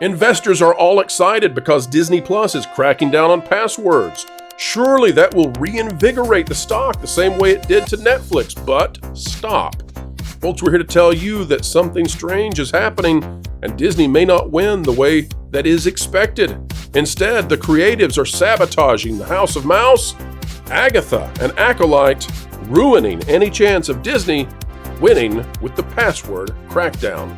Investors are all excited because Disney Plus is cracking down on passwords. Surely that will reinvigorate the stock the same way it did to Netflix, but stop. Folks, we're here to tell you that something strange is happening and Disney may not win the way that is expected. Instead, the creatives are sabotaging the House of Mouse, Agatha, and Acolyte, ruining any chance of Disney winning with the password crackdown.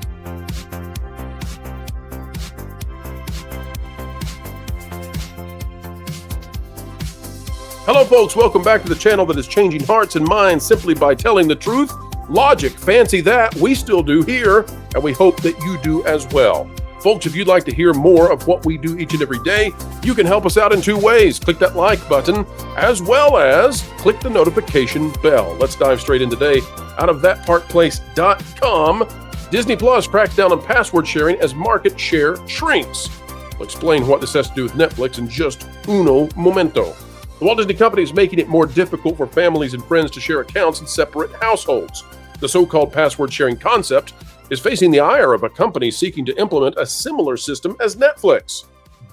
Hello folks, welcome back to the channel that is changing hearts and minds simply by telling the truth. Logic, fancy that, we still do here, and we hope that you do as well. Folks, if you'd like to hear more of what we do each and every day, you can help us out in two ways. Click that like button, as well as click the notification bell. Let's dive straight in today. Out of thatparkplace.com, Disney Plus cracks down on password sharing as market share shrinks. We'll explain what this has to do with Netflix in just uno momento. The Walt Disney Company is making it more difficult for families and friends to share accounts in separate households. The so-called password sharing concept is facing the ire of a company seeking to implement a similar system as Netflix.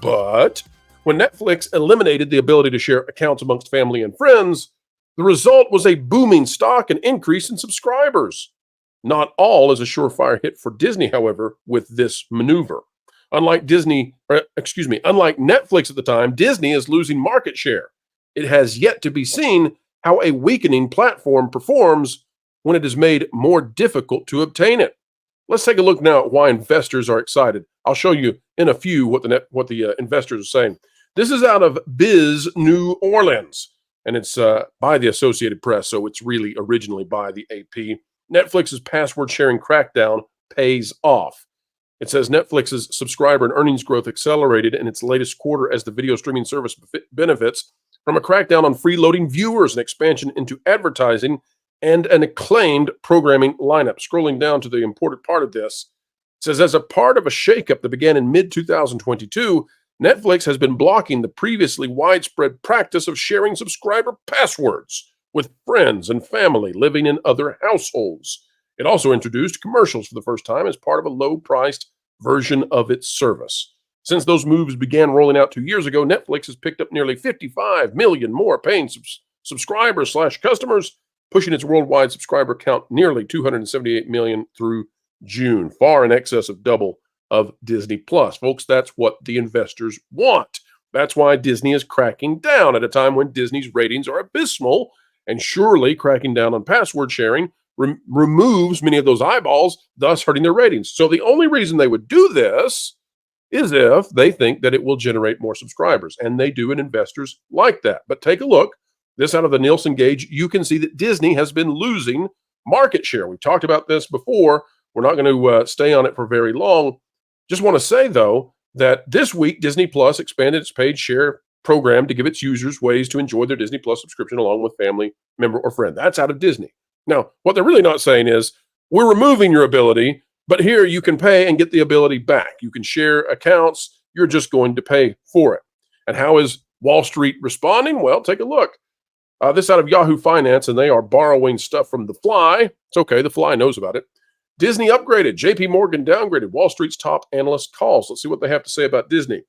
But when Netflix eliminated the ability to share accounts amongst family and friends, the result was a booming stock and increase in subscribers. Not all is a surefire hit for Disney, however, with this maneuver. Unlike Netflix at the time, Disney is losing market share. It has yet to be seen how a weakening platform performs when it is made more difficult to obtain it. Let's take a look now at why investors are excited. I'll show you in a few what the investors are saying. This is out of Biz New Orleans, and it's by the Associated Press, so it's really originally by the AP. Netflix's password sharing crackdown pays off. It says Netflix's subscriber and earnings growth accelerated in its latest quarter as the video streaming service benefits from a crackdown on freeloading viewers and expansion into advertising and an acclaimed programming lineup. Scrolling down to the important part of this, it says, as a part of a shakeup that began in mid-2022, Netflix has been blocking the previously widespread practice of sharing subscriber passwords with friends and family living in other households. It also introduced commercials for the first time as part of a low-priced version of its service. Since those moves began rolling out 2 years ago, Netflix has picked up nearly 55 million more paying subscribers/customers, pushing its worldwide subscriber count nearly 278 million through June, far in excess of double of Disney Plus. Folks, that's what the investors want. That's why Disney is cracking down at a time when Disney's ratings are abysmal, and surely cracking down on password sharing removes many of those eyeballs, thus hurting their ratings. So the only reason they would do this is if they think that it will generate more subscribers, and they do, and investors like that. But take a look. This out of the Nielsen gauge, you can see that Disney has been losing market share. We talked about this before. We're not going to stay on it for very long. Just want to say, though, that this week, Disney Plus expanded its paid share program to give its users ways to enjoy their Disney Plus subscription along with family member or friend. That's out of Disney. Now, what they're really not saying is, we're removing your ability, but here you can pay and get the ability back. You can share accounts. You're just going to pay for it. And how is Wall Street responding? Well, take a look. This out of Yahoo Finance, and they are borrowing stuff from The Fly. It's okay. The Fly knows about it. Disney upgraded. JP Morgan downgraded. Wall Street's top analyst calls. Let's see what they have to say about Disney.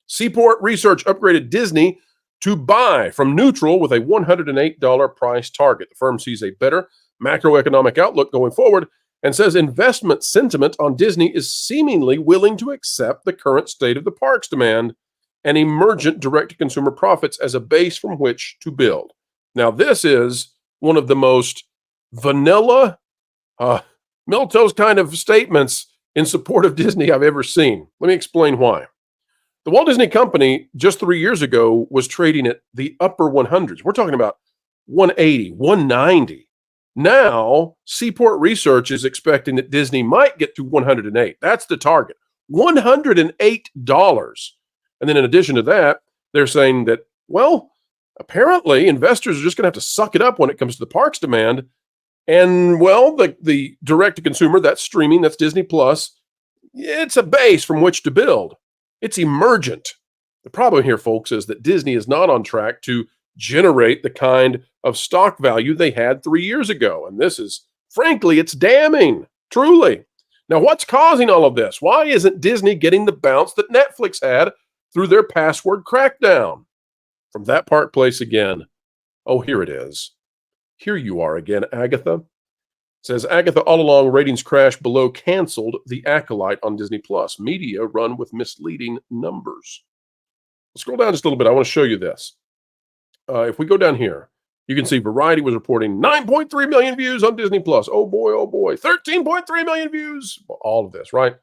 Seaport Research upgraded Disney to buy from neutral with a $108 price target. The firm sees a better macroeconomic outlook going forward and says investment sentiment on Disney is seemingly willing to accept the current state of the park's demand and emergent direct-to-consumer profits as a base from which to build. Now, this is one of the most vanilla, milquetoast kind of statements in support of Disney I've ever seen. Let me explain why. The Walt Disney Company just 3 years ago was trading at the upper 100s. We're talking about 180, 190. Now, Seaport Research is expecting that Disney might get to 108. That's the target, $108. And then in addition to that, they're saying that, well, apparently investors are just going to have to suck it up when it comes to the park's demand. And, well, the direct-to-consumer, that's streaming, that's Disney Plus, it's a base from which to build. It's emergent. The problem here, folks, is that Disney is not on track to generate the kind of stock value they had 3 years ago. And this is, frankly, it's damning, truly. Now, what's causing all of this? Why isn't Disney getting the bounce that Netflix had through their password crackdown? From that part place again. Oh, here it is. Here you are again, Agatha. It says, Agatha, all along, ratings crashed below, canceled the Acolyte on Disney+. Media run with misleading numbers. Scroll down just a little bit. I want to show you this. If we go down here, you can see Variety was reporting 9.3 million views on Disney+. Oh boy, 13.3 million views. Well, all of this, right?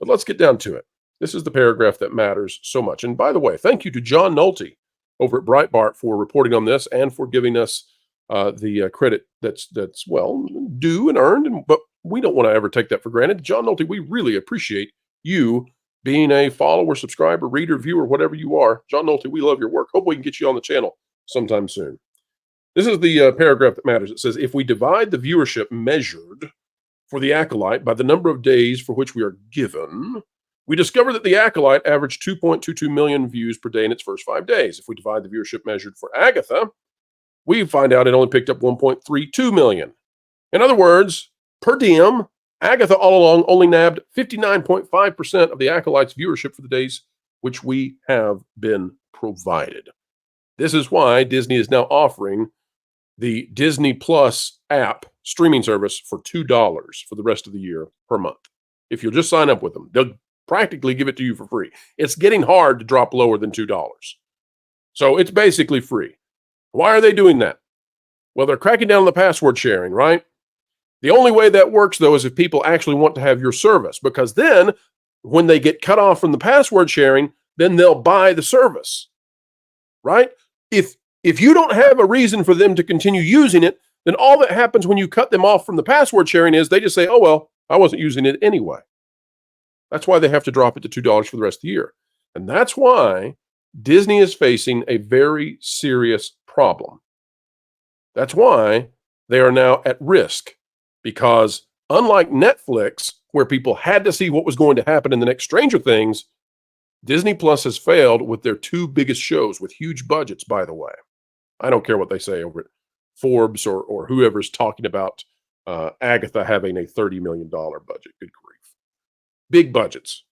But let's get down to it. This is the paragraph that matters so much. And by the way, thank you to John Nolte over at Breitbart for reporting on this and for giving us the credit that's well due and earned. But we don't want to ever take that for granted. John Nolte, we really appreciate you being a follower, subscriber, reader, viewer, whatever you are. John Nolte, we love your work. Hope we can get you on the channel sometime soon. This is the paragraph that matters. It says, if we divide the viewership measured for the Acolyte by the number of days for which we are given, we discover that the Acolyte averaged 2.22 million views per day in its first 5 days. If we divide the viewership measured for Agatha, we find out it only picked up 1.32 million. In other words, per diem, Agatha all along only nabbed 59.5% of the Acolyte's viewership for the days which we have been provided. This is why Disney is now offering the Disney Plus app streaming service for $2 for the rest of the year per month. If you'll just sign up with them, they'll practically give it to you for free. It's getting hard to drop lower than $2. So it's basically free. Why are they doing that? Well, they're cracking down on the password sharing, right? The only way that works, though, is if people actually want to have your service, because then when they get cut off from the password sharing, then they'll buy the service, right? If you don't have a reason for them to continue using it, then all that happens when you cut them off from the password sharing is they just say, oh, well, I wasn't using it anyway. That's why they have to drop it to $2 for the rest of the year. And that's why Disney is facing a very serious problem. That's why they are now at risk, because unlike Netflix, where people had to see what was going to happen in the next Stranger Things, Disney Plus has failed with their two biggest shows with huge budgets, by the way. I don't care what they say over at Forbes or whoever's talking about Agatha having a $30 million budget. Good grief. Big budgets.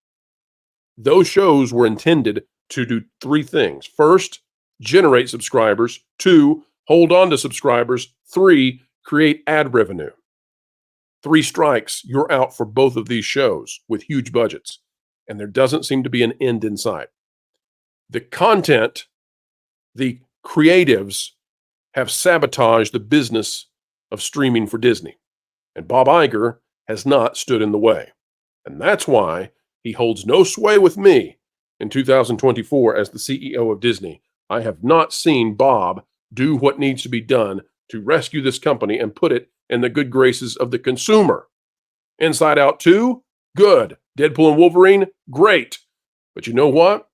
Those shows were intended to do three things. First, generate subscribers. 2, hold on to subscribers. 3, create ad revenue. 3 strikes, you're out for both of these shows with huge budgets. And there doesn't seem to be an end in sight. The content, the creatives have sabotaged the business of streaming for Disney. And Bob Iger has not stood in the way. And that's why he holds no sway with me in 2024 as the CEO of Disney. I have not seen Bob do what needs to be done to rescue this company and put it in the good graces of the consumer. Inside Out 2, good. Deadpool and Wolverine, great. But you know what?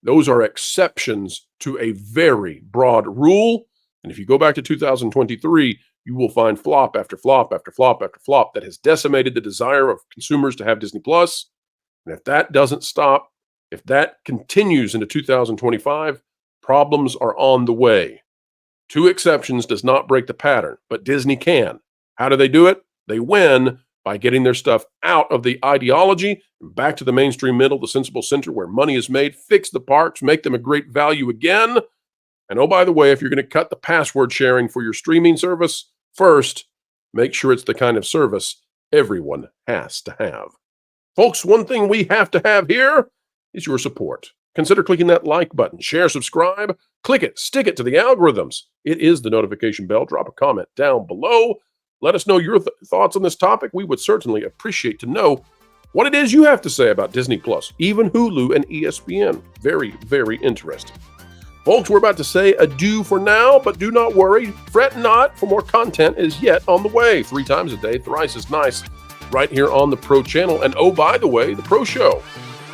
Those are exceptions to a very broad rule. And if you go back to 2023, you will find flop after flop after flop after flop that has decimated the desire of consumers to have Disney Plus. And if that doesn't stop, if that continues into 2025, problems are on the way. 2 exceptions does not break the pattern, but Disney can. How do they do it? They win by getting their stuff out of the ideology and back to the mainstream middle, the sensible center where money is made, fix the parks, make them a great value again. And oh, by the way, if you're going to cut the password sharing for your streaming service, first, make sure it's the kind of service everyone has to have. Folks, one thing we have to have here is your support. Consider clicking that like button, share, subscribe, click it, stick it to the algorithms. It is the notification bell. Drop a comment down below. Let us know your thoughts on this topic. We would certainly appreciate to know what it is you have to say about Disney Plus, even Hulu and ESPN. Very, very interesting. Folks, we're about to say adieu for now, but do not worry. Fret not, for more content is yet on the way. 3 times a day, thrice as nice, right here on the Pro Channel. And oh, by the way, the Pro Show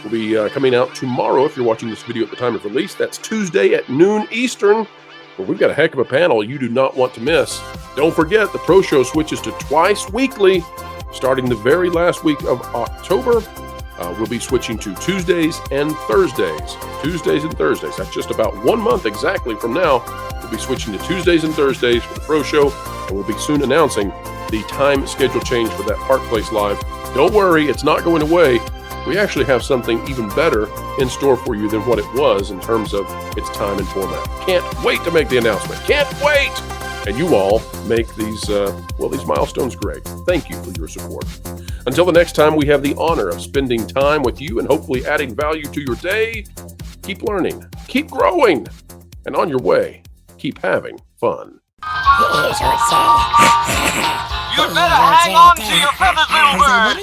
will be coming out tomorrow if you're watching this video at the time of release. That's Tuesday at noon Eastern. But we've got a heck of a panel you do not want to miss. Don't forget, the Pro Show switches to twice weekly, starting the very last week of October. We'll be switching to Tuesdays and Thursdays. Tuesdays and Thursdays. That's just about 1 month exactly from now. We'll be switching to Tuesdays and Thursdays for the Pro Show, and we'll be soon announcing the time schedule change for that Park Place Live. Don't worry, it's not going away. We actually have something even better in store for you than what it was in terms of its time and format. Can't wait to make the announcement. Can't wait! And you all make these milestones great. Thank you for your support. Until the next time, we have the honor of spending time with you and hopefully adding value to your day. Keep learning, keep growing, and on your way, keep having fun. You'd better hang on to your feathers, little bird.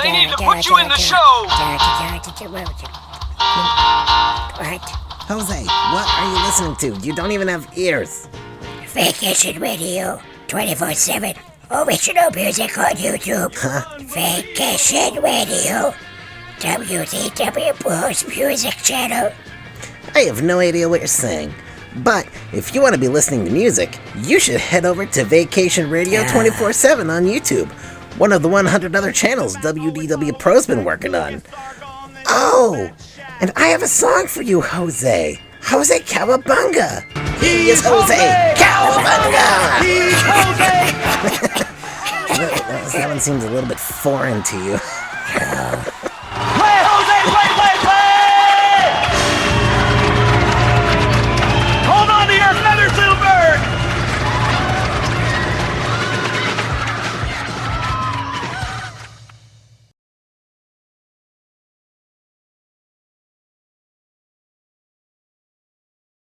They need to put you in the show. What? Jose, what are you listening to? You don't even have ears. Vacation Radio 24/7. Original music on YouTube. Vacation Radio. WDW Pro Music Channel. I have no idea what you're saying. But if you want to be listening to music, you should head over to Vacation Radio 24/7 on YouTube. One of the 100 other channels WDW Pro's been working on. Oh, and I have a song for you, Jose. Jose Cowabunga. He is Jose Cowabunga. He's Jose. That one seems a little bit foreign to you.